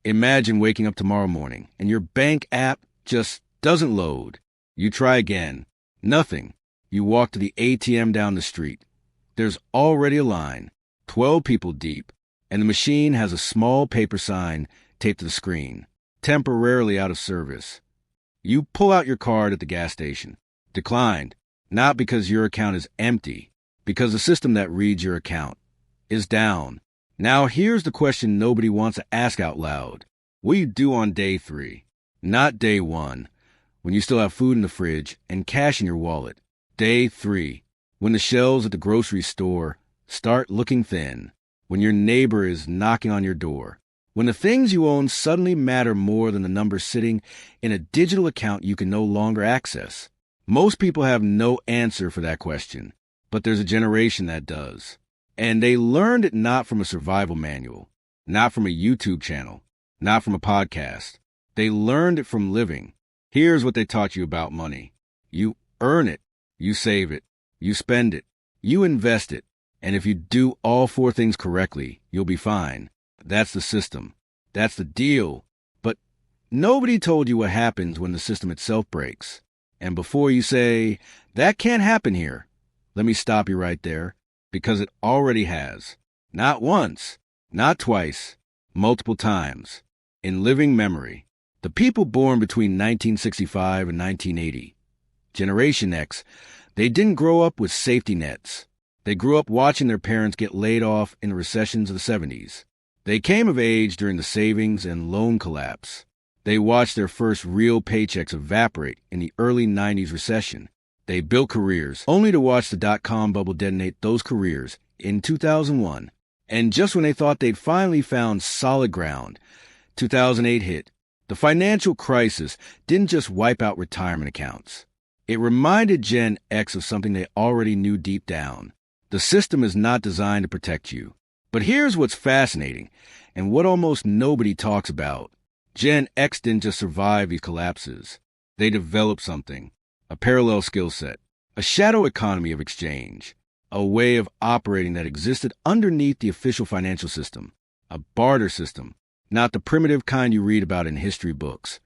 Imagine waking up tomorrow morning and your bank app just doesn't load. You try again. Nothing. You walk to the ATM down the street. There's already a line, 12 people deep, and the machine has a small paper sign taped to the screen, temporarily out of service. You pull out your card at the gas station. Declined, not because your account is empty, because the system that reads your account is down. Now here's the question nobody wants to ask out loud. What do you do on day 3? Not day 1, when you still have food in the fridge and cash in your wallet. Day 3, when the shelves at the grocery store start looking thin, when your neighbor is knocking on your door, when the things you own suddenly matter more than the numbers sitting in a digital account you can no longer access. Most people have no answer for that question, but there's a generation that does. And they learned it not from a survival manual, not from a YouTube channel, not from a podcast. They learned it from living. Here's what they taught you about money. You earn it. You save it. You spend it. You invest it. And if you do all 4 things correctly, you'll be fine. That's the system. That's the deal. But nobody told you what happens when the system itself breaks. And before you say, that can't happen here, let me stop you right there, because it already has. Not once, not twice, multiple times. In living memory, the people born between 1965 and 1980, Generation X, they didn't grow up with safety nets. They grew up watching their parents get laid off in the recessions of the 70s. They came of age during the savings and loan collapse. They watched their first real paychecks evaporate in the early 90s recession. They built careers, only to watch the dot-com bubble detonate those careers in 2001. And just when they thought they'd finally found solid ground, 2008 hit. The financial crisis didn't just wipe out retirement accounts. It reminded Gen X of something they already knew deep down. The system is not designed to protect you. But here's what's fascinating, and what almost nobody talks about. Gen X didn't just survive these collapses. They developed something, a parallel skill set, a shadow economy of exchange, a way of operating that existed underneath the official financial system, a barter system, not the primitive kind you read about in history books,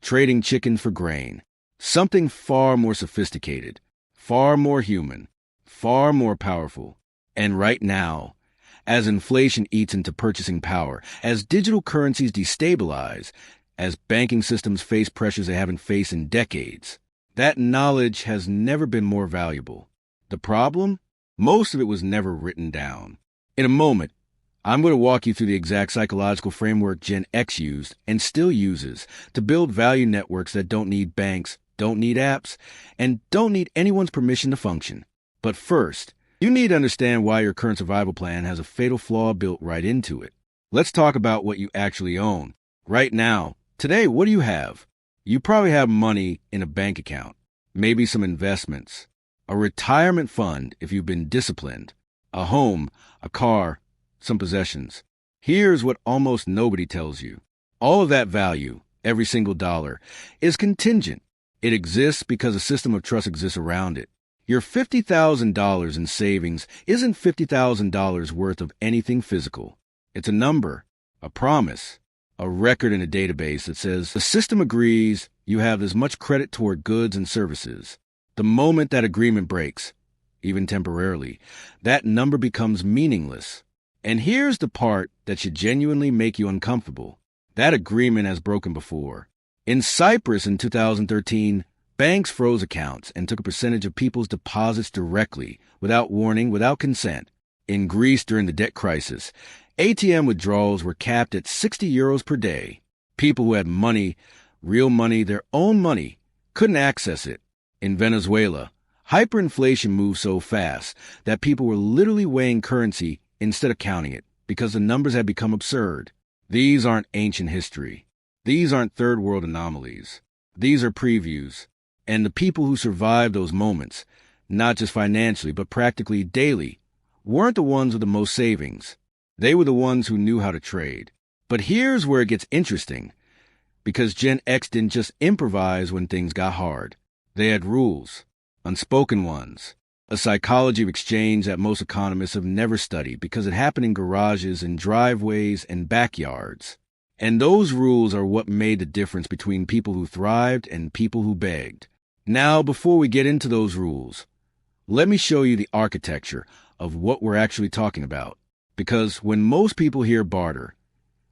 trading chicken for grain, something far more sophisticated, far more human, far more powerful. And right now, as inflation eats into purchasing power, as digital currencies destabilize, as banking systems face pressures they haven't faced in decades, that knowledge has never been more valuable. The problem? Most of it was never written down. In a moment, I'm going to walk you through the exact psychological framework Gen X used and still uses to build value networks that don't need banks, don't need apps, and don't need anyone's permission to function. But first, you need to understand why your current survival plan has a fatal flaw built right into it. Let's talk about what you actually own. Right now, today, what do you have? You probably have money in a bank account, maybe some investments, a retirement fund if you've been disciplined, a home, a car, some possessions. Here's what almost nobody tells you. All of that value, every single dollar, is contingent. It exists because a system of trust exists around it. Your $50,000 in savings isn't $50,000 worth of anything physical. It's a number, a promise, a record in a database that says the system agrees you have this much credit toward goods and services. The moment that agreement breaks, even temporarily, that number becomes meaningless. And here's the part that should genuinely make you uncomfortable. That agreement has broken before. In Cyprus in 2013, banks froze accounts and took a percentage of people's deposits directly, without warning, without consent. In Greece during the debt crisis, ATM withdrawals were capped at 60 euros per day. People who had money, real money, their own money, couldn't access it. In Venezuela, hyperinflation moved so fast that people were literally weighing currency instead of counting it, because the numbers had become absurd. These aren't ancient history. These aren't third world anomalies. These are previews. And the people who survived those moments, not just financially, but practically daily, weren't the ones with the most savings. They were the ones who knew how to trade. But here's where it gets interesting, because Gen X didn't just improvise when things got hard. They had rules, unspoken ones. A psychology of exchange that most economists have never studied because it happened in garages and driveways and backyards. And those rules are what made the difference between people who thrived and people who begged. Now, before we get into those rules, let me show you the architecture of what we're actually talking about. Because when most people hear barter,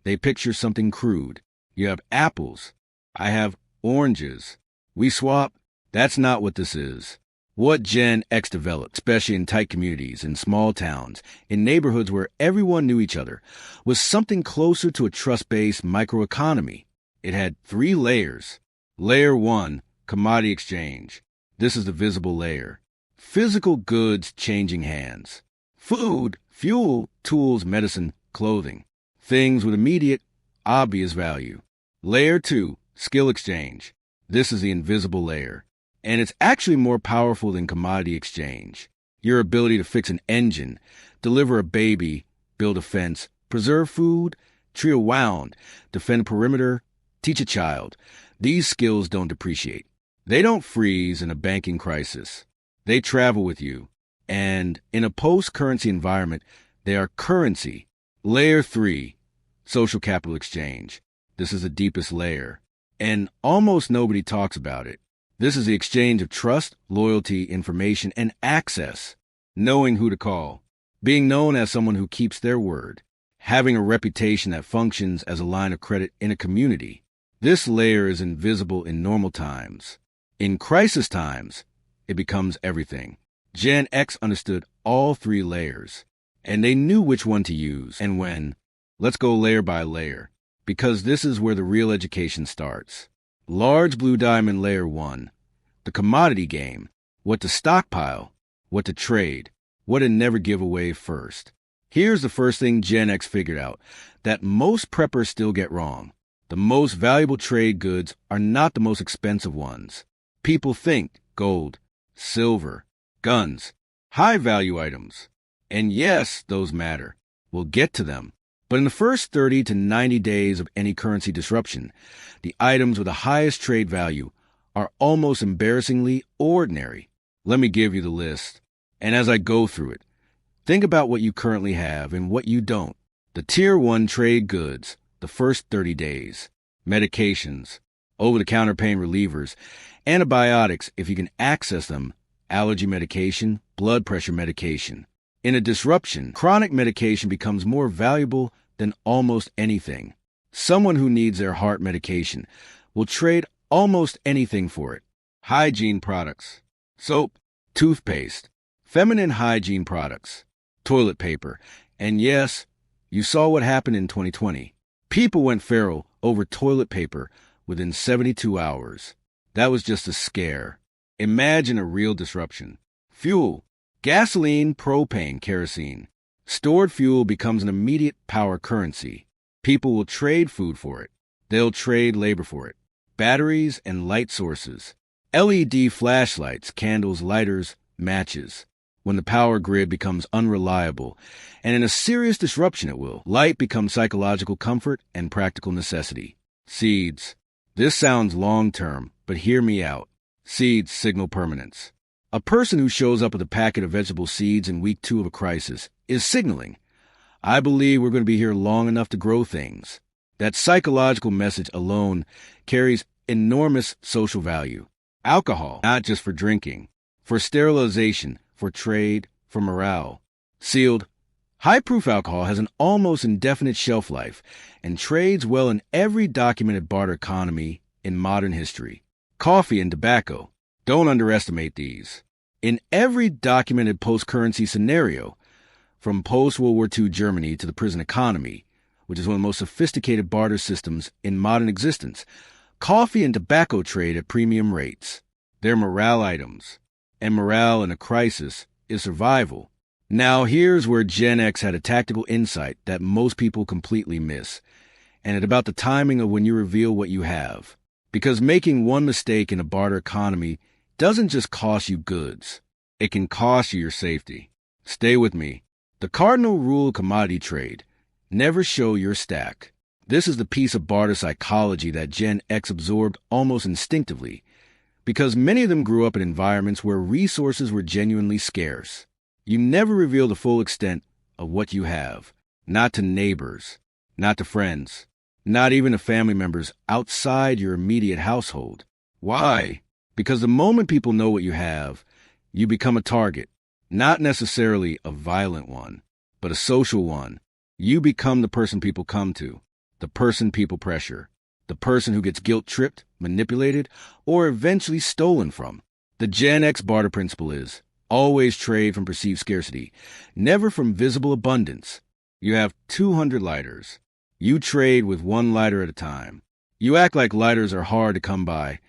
they picture something crude. You have apples. I have oranges. We swap. That's not what this is. What Gen X developed, especially in tight communities, in small towns, in neighborhoods where everyone knew each other, was something closer to a trust-based microeconomy. It had 3 layers. Layer 1, commodity exchange. This is the visible layer. Physical goods changing hands. Food, fuel, tools, medicine, clothing. Things with immediate, obvious value. Layer 2, skill exchange. This is the invisible layer. And it's actually more powerful than commodity exchange. Your ability to fix an engine, deliver a baby, build a fence, preserve food, tree a wound, defend a perimeter, teach a child. These skills don't depreciate. They don't freeze in a banking crisis. They travel with you. And in a post-currency environment, they are currency. Layer 3, social capital exchange. This is the deepest layer. And almost nobody talks about it. This is the exchange of trust, loyalty, information, and access. Knowing who to call. Being known as someone who keeps their word. Having a reputation that functions as a line of credit in a community. This layer is invisible in normal times. In crisis times, it becomes everything. Gen X understood all 3 layers, and they knew which one to use and when. Let's go layer by layer, because this is where the real education starts. Large blue diamond layer 1, the commodity game, what to stockpile, what to trade, what to never give away first. Here's the first thing Gen X figured out that most preppers still get wrong. The most valuable trade goods are not the most expensive ones. People think gold, silver, guns, high-value items. And yes, those matter. We'll get to them. But in the first 30 to 90 days of any currency disruption, the items with the highest trade value are almost embarrassingly ordinary. Let me give you the list. And as I go through it, think about what you currently have and what you don't. The Tier 1 trade goods, the first 30 days. Medications, over-the-counter pain relievers, antibiotics if you can access them, allergy medication, blood pressure medication. In a disruption, chronic medication becomes more valuable than almost anything. Someone who needs their heart medication will trade almost anything for it. Hygiene products, soap, toothpaste, feminine hygiene products, toilet paper, and yes, you saw what happened in 2020. People went feral over toilet paper within 72 hours. That was just a scare. Imagine a real disruption. Fuel. Gasoline, propane, kerosene. Stored fuel becomes an immediate power currency. People will trade food for it. They'll trade labor for it. Batteries and light sources. LED flashlights, candles, lighters, matches. When the power grid becomes unreliable, and in a serious disruption it will, light becomes psychological comfort and practical necessity. Seeds. This sounds long-term, but hear me out. Seeds signal permanence. A person who shows up with a packet of vegetable seeds in week 2 of a crisis is signaling, I believe we're going to be here long enough to grow things. That psychological message alone carries enormous social value. Alcohol, not just for drinking, for sterilization, for trade, for morale. Sealed, high-proof alcohol has an almost indefinite shelf life and trades well in every documented barter economy in modern history. Coffee and tobacco. Don't underestimate these. In every documented post-currency scenario, from post-World War II Germany to the prison economy, which is one of the most sophisticated barter systems in modern existence, coffee and tobacco trade at premium rates. They're morale items, and morale in a crisis is survival. Now here's where Gen X had a tactical insight that most people completely miss, and it's about the timing of when you reveal what you have. Because making one mistake in a barter economy doesn't just cost you goods. It can cost you your safety. Stay with me. The cardinal rule of commodity trade: never show your stack. This is the piece of barter psychology that Gen X absorbed almost instinctively, because many of them grew up in environments where resources were genuinely scarce. You never reveal the full extent of what you have, not to neighbors, not to friends, not even to family members outside your immediate household. Why? Because the moment people know what you have, you become a target, not necessarily a violent one, but a social one. You become the person people come to, the person people pressure, the person who gets guilt-tripped, manipulated, or eventually stolen from. The Gen X barter principle is always trade from perceived scarcity, never from visible abundance. You have 200 lighters. You trade with one lighter at a time. You act like lighters are hard to come by,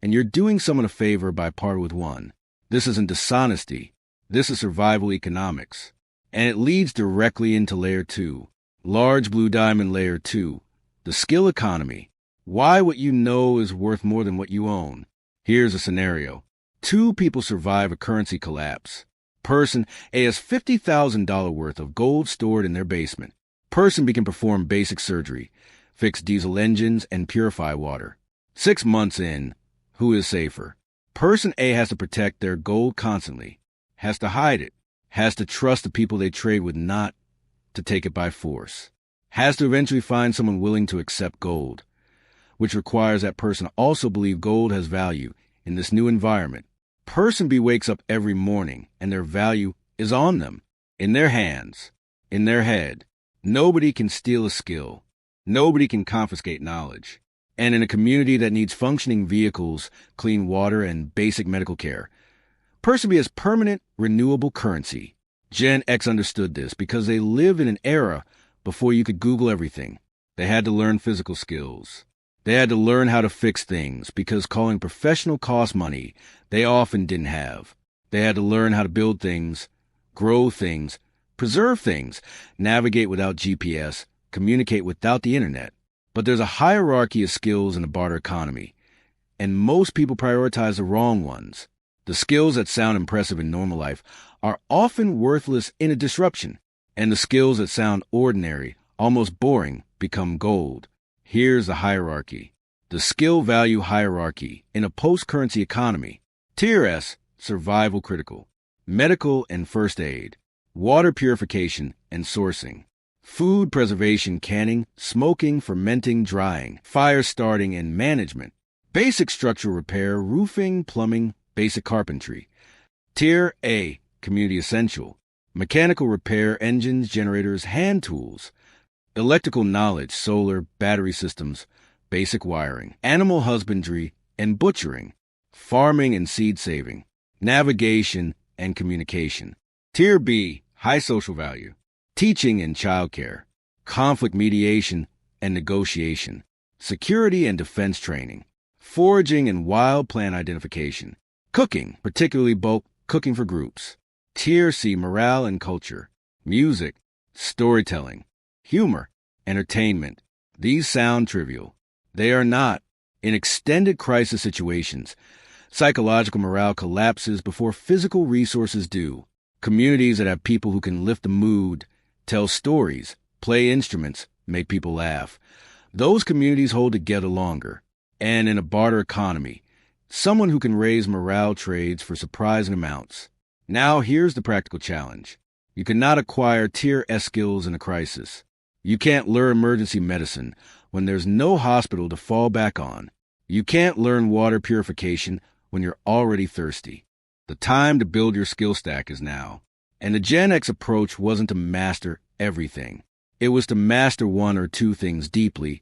and you're doing someone a favor by parting with one. This isn't dishonesty. This is survival economics. And it leads directly into Layer 2, large blue diamond Layer 2, the skill economy. Why what you know is worth more than what you own. Here's a scenario. 2 people survive a currency collapse. Person A has $50,000 worth of gold stored in their basement. Person B can perform basic surgery, fix diesel engines, and purify water. 6 months in, who is safer? Person A has to protect their gold constantly, has to hide it, has to trust the people they trade with not to take it by force, has to eventually find someone willing to accept gold, which requires that person also believe gold has value in this new environment. Person B wakes up every morning and their value is on them, in their hands, in their head. Nobody can steal a skill. Nobody can confiscate knowledge. And in a community that needs functioning vehicles, clean water, and basic medical care, Person B has permanent, renewable currency. Gen X understood this because they lived in an era before you could Google everything. They had to learn physical skills. They had to learn how to fix things because calling professional cost money they often didn't have. They had to learn how to build things, grow things, preserve things, navigate without GPS, communicate without the internet. But there's a hierarchy of skills in the barter economy, and most people prioritize the wrong ones. The skills that sound impressive in normal life are often worthless in a disruption, and the skills that sound ordinary, almost boring, become gold. Here's the hierarchy. The skill value hierarchy in a post-currency economy. Tier S, survival critical. Medical and first aid. Water purification and sourcing. Food preservation, canning, smoking, fermenting, drying. Fire starting and management. Basic structural repair, roofing, plumbing, basic carpentry. Tier A, community essential. Mechanical repair, engines, generators, hand tools. Electrical knowledge, solar, battery systems, basic wiring. Animal husbandry and butchering. Farming and seed saving. Navigation and communication. Tier B, high social value. Teaching and childcare. Conflict mediation and negotiation. Security and defense training. Foraging and wild plant identification. Cooking, particularly bulk cooking for groups. Tier C, morale and culture. Music, storytelling, humor, entertainment. These sound trivial. They are not. In extended crisis situations, psychological morale collapses before physical resources do. Communities that have people who can lift the mood, tell stories, play instruments, make people laugh. Those communities hold together longer. And in a barter economy, someone who can raise morale trades for surprising amounts. Now here's the practical challenge. You cannot acquire Tier S skills in a crisis. You can't learn emergency medicine when there's no hospital to fall back on. You can't learn water purification when you're already thirsty. The time to build your skill stack is now. And the Gen X approach wasn't to master everything. It was to master one or two things deeply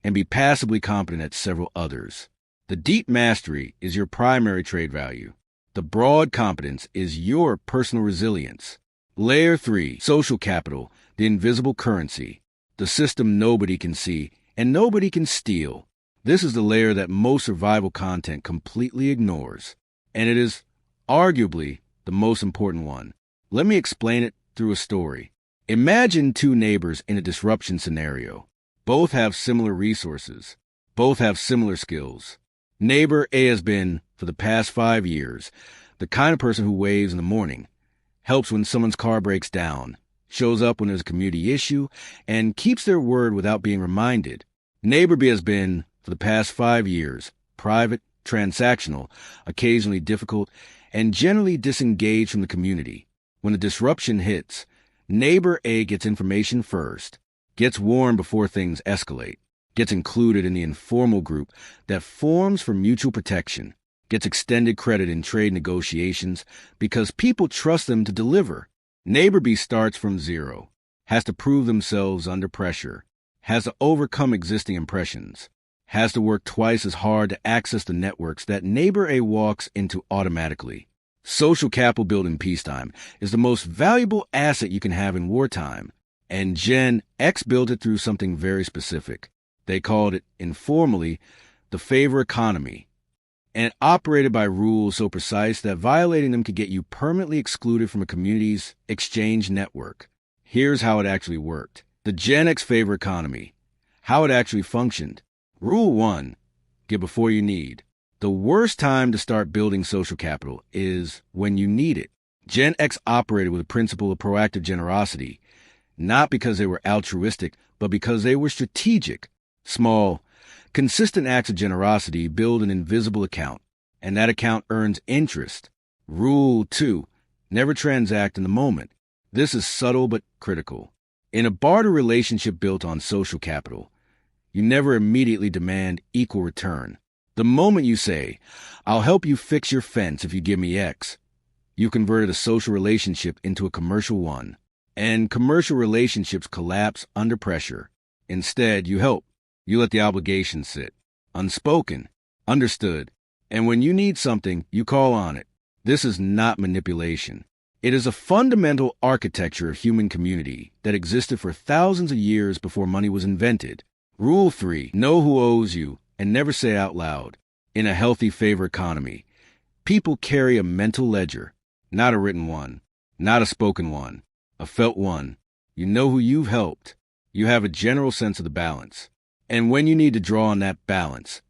and be passively competent at several others. The deep mastery is your primary trade value. The broad competence is your personal resilience. Layer 3, social capital, the invisible currency, the system nobody can see and nobody can steal. This is the layer that most survival content completely ignores, and it is arguably the most important one. Let me explain it through a story. Imagine 2 neighbors in a disruption scenario. Both have similar resources. Both have similar skills. Neighbor A has been, for the past 5 years, the kind of person who waves in the morning, helps when someone's car breaks down, shows up when there's a community issue, and keeps their word without being reminded. Neighbor B has been, for the past 5 years, private, transactional, occasionally difficult, and generally disengaged from the community. When a disruption hits, Neighbor A gets information first, gets warned before things escalate, gets included in the informal group that forms for mutual protection, gets extended credit in trade negotiations because people trust them to deliver. Neighbor B starts from zero, has to prove themselves under pressure, has to overcome existing impressions, has to work twice as hard to access the networks that neighbor A walks into automatically. Social capital built in peacetime is the most valuable asset you can have in wartime, and Gen X built it through something very specific. They called it, informally, the favor economy, and it operated by rules so precise that violating them could get you permanently excluded from a community's exchange network. Here's how it actually worked. The Gen X favor economy. How it actually functioned. Rule 1. Get before you need. The worst time to start building social capital is when you need it. Gen X operated with a principle of proactive generosity, not because they were altruistic, but because they were strategic. Small, consistent acts of generosity build an invisible account, and that account earns interest. Rule 2. Never transact in the moment. This is subtle but critical. In a barter relationship built on social capital, you never immediately demand equal return. The moment you say, "I'll help you fix your fence if you give me X," you converted a social relationship into a commercial one. And commercial relationships collapse under pressure. Instead, you help. You let the obligation sit. Unspoken. Understood. And when you need something, you call on it. This is not manipulation. It is a fundamental architecture of human community that existed for thousands of years before money was invented. Rule 3. Know who owes you, and never say out loud. In a healthy favor economy, people carry a mental ledger, not a written one, not a spoken one, a felt one. You know who you've helped. You have a general sense of the balance. And when you need to draw on that balance,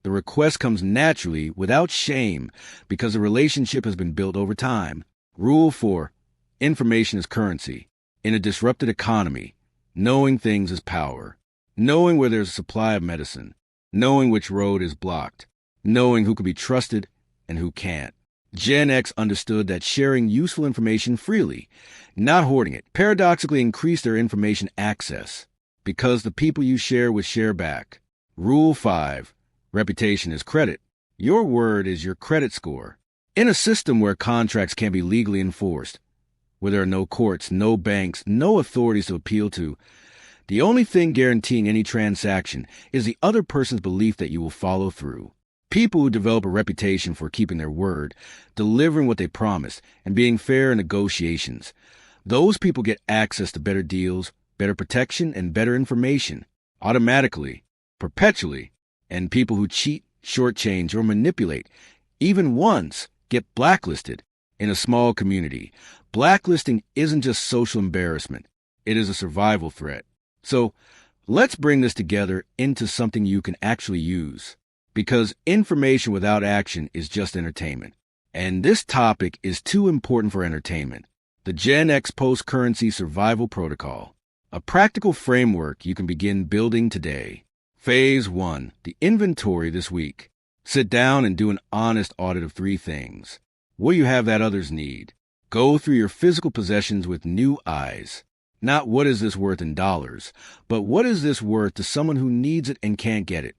the request comes naturally without shame because the relationship has been built over time. Rule 4. Information is currency. In a disrupted economy, knowing things is power. Knowing where there's a supply of medicine. Knowing which road is blocked. Knowing who can be trusted and who can't. Gen X understood that sharing useful information freely, not hoarding it, paradoxically increased their information access because the people you share with share back. Rule 5. Reputation is credit. Your word is your credit score. In a system where contracts can't be legally enforced, where there are no courts, no banks, no authorities to appeal to, the only thing guaranteeing any transaction is the other person's belief that you will follow through. People who develop a reputation for keeping their word, delivering what they promise, and being fair in negotiations, those people get access to better deals, better protection, and better information, automatically, perpetually. And people who cheat, shortchange, or manipulate, even once, get blacklisted. In a small community, blacklisting isn't just social embarrassment, it is a survival threat. So, let's bring this together into something you can actually use. Because information without action is just entertainment. And this topic is too important for entertainment. The Gen X Post-Currency Survival Protocol. A practical framework you can begin building today. Phase 1. The inventory this week. Sit down and do an honest audit of 3 things. What do you have that others need? Go through your physical possessions with new eyes. Not what is this worth in dollars, but what is this worth to someone who needs it and can't get it.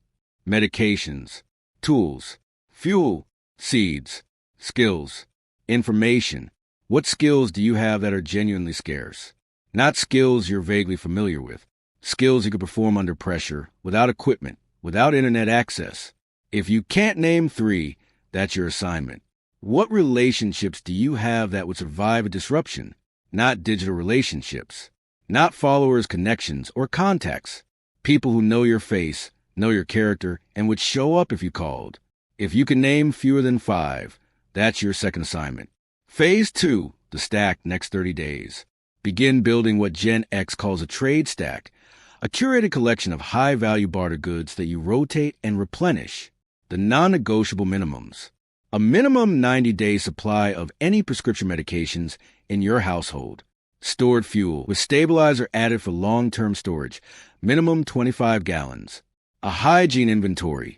Medications, tools, fuel, seeds, skills, information. What skills do you have that are genuinely scarce? Not skills you're vaguely familiar with. Skills you could perform under pressure, without equipment, without internet access. If you can't name 3, that's your assignment. What relationships do you have that would survive a disruption? Not digital relationships. Not followers, connections, or contacts. People who know your face, know your character, and would show up if you called. If you can name fewer than 5, that's your second assignment. Phase 2, the stack next 30 days. Begin building what Gen X calls a trade stack, a curated collection of high-value barter goods that you rotate and replenish. The non-negotiable minimums. A minimum 90-day supply of any prescription medications in your household. Stored fuel with stabilizer added for long-term storage. Minimum 25 gallons. A hygiene inventory.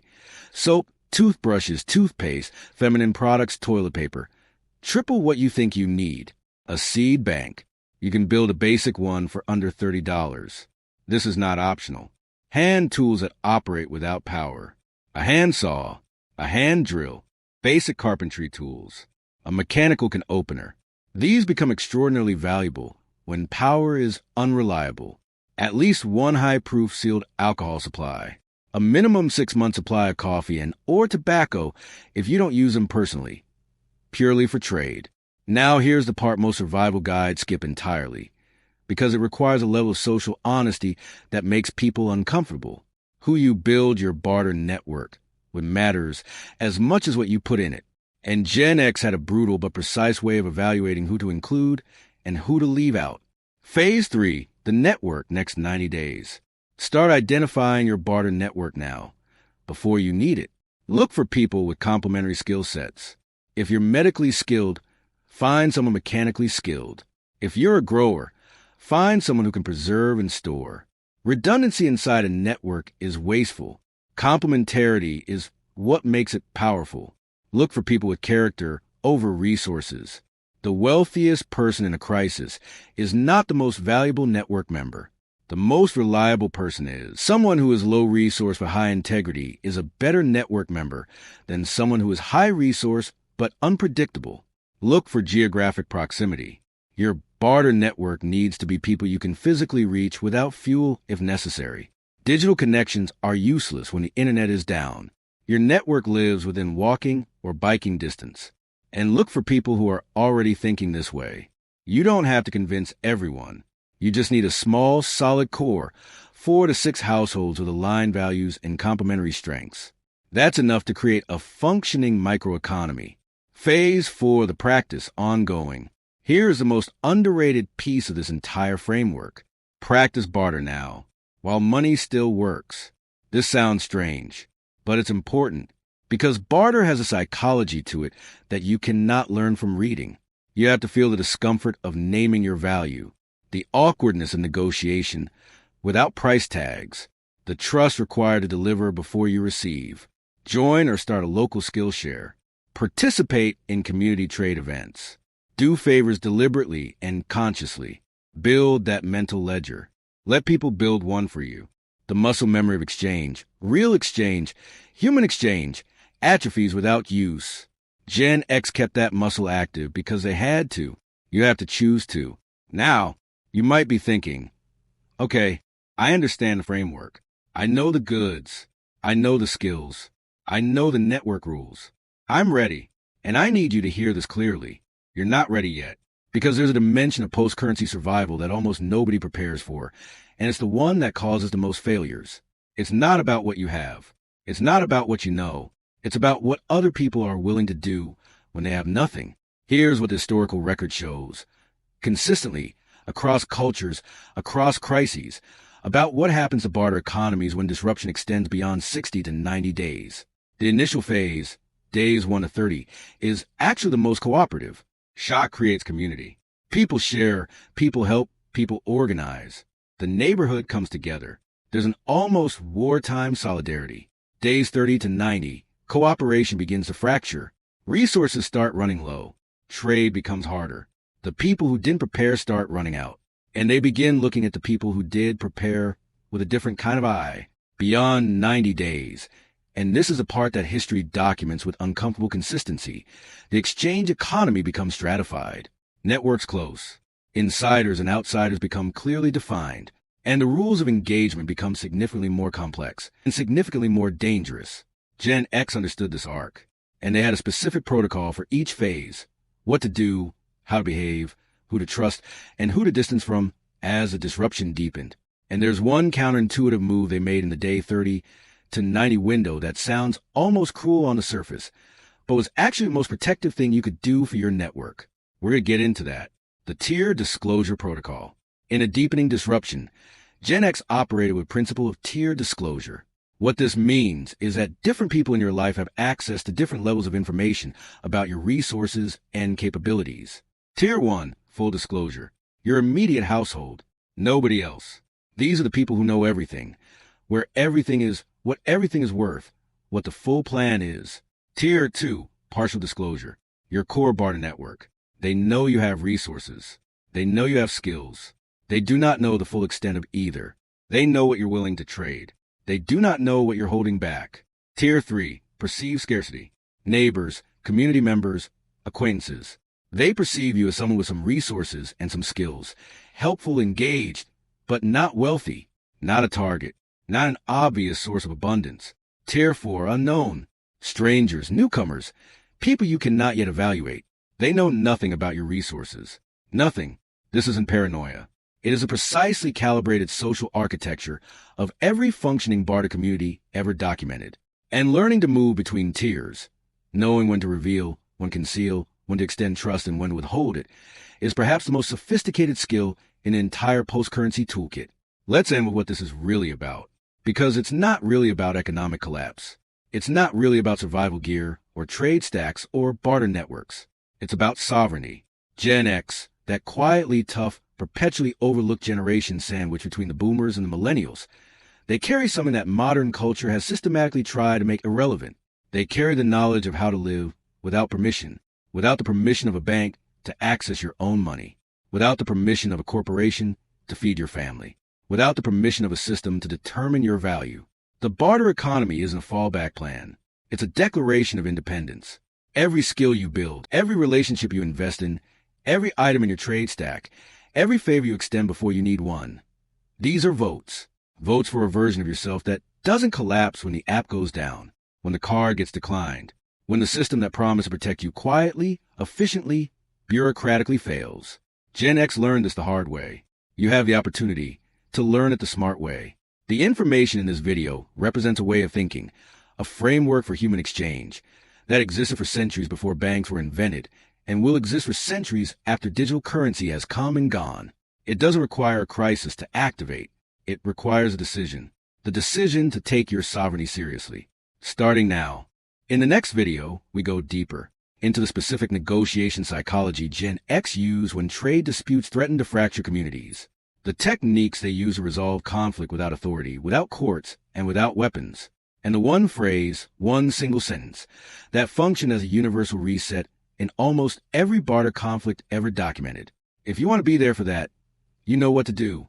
Soap, toothbrushes, toothpaste, feminine products, toilet paper. Triple what you think you need. A seed bank. You can build a basic one for under $30. This is not optional. hand tools that operate without power, a handsaw, a hand drill, basic carpentry tools, a mechanical can opener. These become extraordinarily valuable when power is unreliable. At least one high-proof sealed alcohol supply, a minimum 6-month supply of coffee and or tobacco if you don't use them personally, purely for trade. Now here's the part most survival guides skip entirely, because it requires a level of social honesty that makes people uncomfortable. Who you build your barter network with matters as much as what you put in it. And Gen X had a brutal but precise way of evaluating who to include and who to leave out. Phase 3, the network, next 90 days. Start identifying your barter network now, before you need it. Look for people with complementary skill sets. If you're medically skilled, find someone mechanically skilled. If you're a grower, find someone who can preserve and store. Redundancy inside a network is wasteful. Complementarity is what makes it powerful. Look for people with character over resources. The wealthiest person in a crisis is not the most valuable network member. The most reliable person is. Someone who is low resource but high integrity is a better network member than someone who is high resource but unpredictable. Look for geographic proximity. Your barter network needs to be people you can physically reach without fuel if necessary. Digital connections are useless when the internet is down. Your network lives within walking or biking distance. And look for people who are already thinking this way. You don't have to convince everyone. You just need a small, solid core, 4 to 6 households with aligned values and complementary strengths. That's enough to create a functioning microeconomy. Phase 4, the practice, ongoing. Here is the most underrated piece of this entire framework. Practice barter now, while money still works. This sounds strange, but it's important, because barter has a psychology to it that you cannot learn from reading. You have to feel the discomfort of naming your value, the awkwardness of negotiation without price tags, the trust required to deliver before you receive. Join or start a local skill share. Participate in community trade events. Do favors deliberately and consciously. Build that mental ledger. Let people build one for you. The muscle memory of exchange, real exchange, human exchange, atrophies without use. Gen X kept that muscle active because they had to. You have to choose to. Now, you might be thinking, okay, I understand the framework. I know the goods. I know the skills. I know the network rules. I'm ready, and I need you to hear this clearly. You're not ready yet, because there's a dimension of post-currency survival that almost nobody prepares for, and it's the one that causes the most failures. It's not about what you have. It's not about what you know. It's about what other people are willing to do when they have nothing. Here's what the historical record shows. Consistently, across cultures, across crises, about what happens to barter economies when disruption extends beyond 60 to 90 days. The initial phase, days 1 to 30, is actually the most cooperative. Shock creates community. People share, people help, people organize. The neighborhood comes together. There's an almost wartime solidarity. Days 30 to 90, cooperation begins to fracture. Resources start running low. Trade becomes harder. The people who didn't prepare start running out. And they begin looking at the people who did prepare with a different kind of eye. Beyond 90 days. And this is a part that history documents with uncomfortable consistency. The exchange economy becomes stratified. Networks close. Insiders and outsiders become clearly defined. And the rules of engagement become significantly more complex and significantly more dangerous. Gen X understood this arc, and they had a specific protocol for each phase. What to do, how to behave, who to trust, and who to distance from as the disruption deepened. And there's one counterintuitive move they made in the day 30 to 90 window that sounds almost cruel on the surface, but was actually the most protective thing you could do for your network. We're going to get into that. The tier disclosure protocol. In a deepening disruption, Gen X operated with principle of tier disclosure. What this means is that different people in your life have access to different levels of information about your resources and capabilities. Tier 1, full disclosure. Your immediate household. Nobody else. These are the people who know everything, where everything is, what everything is worth, what the full plan is. Tier 2, partial disclosure. Your core barter network. They know you have resources. They know you have skills. They do not know the full extent of either. They know what you're willing to trade. They do not know what you're holding back. Tier 3, perceived scarcity. Neighbors, community members, acquaintances. They perceive you as someone with some resources and some skills, helpful, engaged, but not wealthy, not a target, not an obvious source of abundance. Tier 4, unknown. Strangers, newcomers, people you cannot yet evaluate. They know nothing about your resources. Nothing. This isn't paranoia. It is a precisely calibrated social architecture of every functioning barter community ever documented. And learning to move between tiers, knowing when to reveal, when to conceal, when to extend trust, and when to withhold it, is perhaps the most sophisticated skill in the entire post-currency toolkit. Let's end with what this is really about. Because it's not really about economic collapse. It's not really about survival gear, or trade stacks, or barter networks. It's about sovereignty. Gen X, that quietly tough, perpetually overlooked generation sandwich between the boomers and the millennials. They carry something that modern culture has systematically tried to make irrelevant. They carry the knowledge of how to live without permission, without the permission of a bank to access your own money, without the permission of a corporation to feed your family, without the permission of a system to determine your value. The barter economy isn't a fallback plan. It's a declaration of independence. Every skill you build, every relationship you invest in, every item in your trade stack, every favor you extend before you need one. These are votes. Votes for a version of yourself that doesn't collapse when the app goes down, when the card gets declined, when the system that promised to protect you quietly, efficiently, bureaucratically fails. Gen X learned this the hard way. You have the opportunity to learn it the smart way. The information in this video represents a way of thinking, a framework for human exchange that existed for centuries before banks were invented and will exist for centuries after digital currency has come and gone. It doesn't require a crisis to activate. It requires a decision. The decision to take your sovereignty seriously. Starting now. In the next video, we go deeper into the specific negotiation psychology Gen X use when trade disputes threaten to fracture communities. The techniques they use to resolve conflict without authority, without courts, and without weapons. And the one phrase, one single sentence, that function as a universal reset in almost every barter conflict ever documented. If you want to be there for that, you know what to do.